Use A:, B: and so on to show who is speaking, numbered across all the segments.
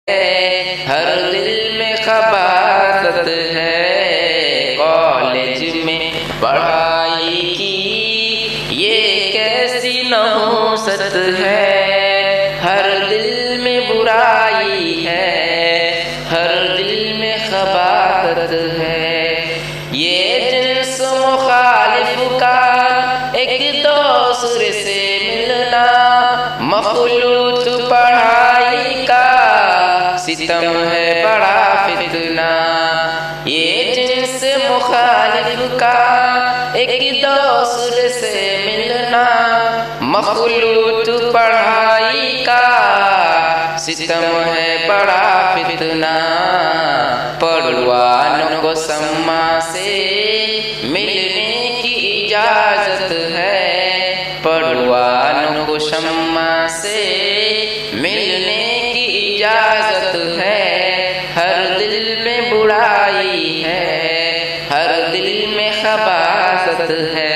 A: ہر دل میں خباثت ہے، کالج میں پڑھائی کی یہ کیسی نحوست ہے، ہر دل میں برائی ہے، ہر دل میں خباثت ہے، یہ جنس مخالف کا ایک دوسرے سے ملنا، مخلوط پڑھائی کا ستم ہے بڑا فتنہ، یہ جنس مخالف کا ایک دوسرے سے ملنا، مخلوط پڑھائی کا ستم ہے بڑا فتنہ، پڑھوانوں کو سما سے ملنے کی اجازت ہے، پڑھوانوں کو شمع سے ملنے کی اجازت ہے، ہر دل میں برائی ہے، ہر دل میں خباثت ہے،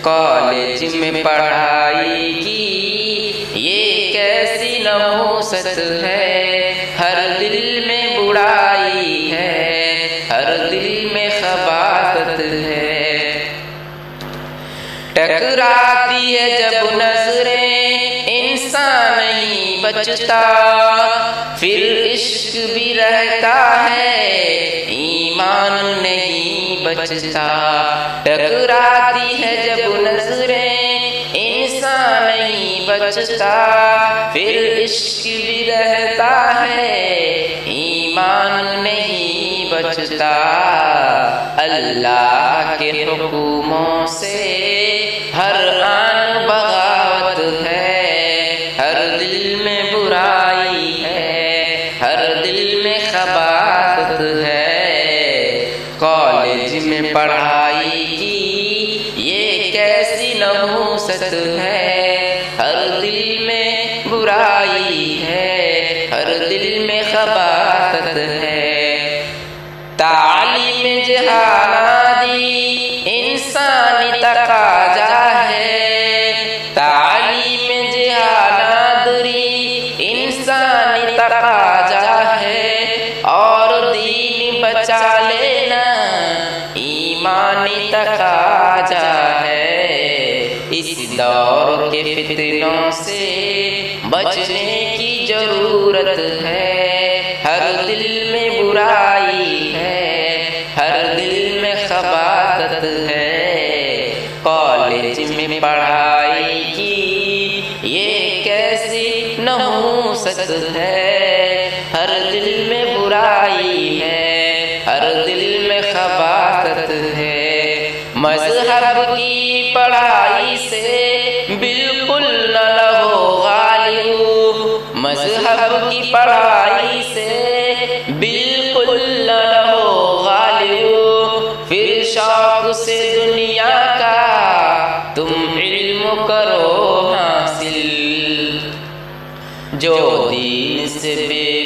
A: کالج میں پڑھائی کی یہ کیسی نحوست ہے، ہر دل میں برائی ہے، ہر دل میں خباثت ہے، ٹکراتی ہے جب نظریں انسان نہیں بچتا، پھر عشق بھی رہتا ہے ایمان نہیں بچتا، ٹکراتی ہے جب نظریں انسان نہیں بچتا، پھر عشق بھی رہتا ہے ایمان نہیں بچتا، اللہ کے حکموں سے ہر آن بغاوت ہے، ہر دل میں برائی ہے، ہر دل میں خباثت ہے، کالج میں پڑھائی کی یہ کیسی نحوست ہے، ہر دل میں برائی ہے، ہر دل میں خباثت ہے، تعلیم جہانتی انسانی تقاضا ہے، تعلیم جہانتی انسانی تقاضا ہے، اور دین بچا لینا ایمانی تقاضا ہے، اس دور کے فتنوں سے بچنے کی ضرورت ہے، ہر دل میں برائی ہے، ہر دل میں خباثت ہے، کالج میں پڑھائی کی یہ کیسی نحوست ہے، ہر دل میں برائی ہے، ہر دل میں خباثت ہے، مذہب کی پڑھائی سے بالکل نہ لہو غالب، مذہب کی پڑھائی سے بالکل نہ لہو غالب، پھر شوق سے دنیا کا تم علم کرو حاصل، جو دین سے بے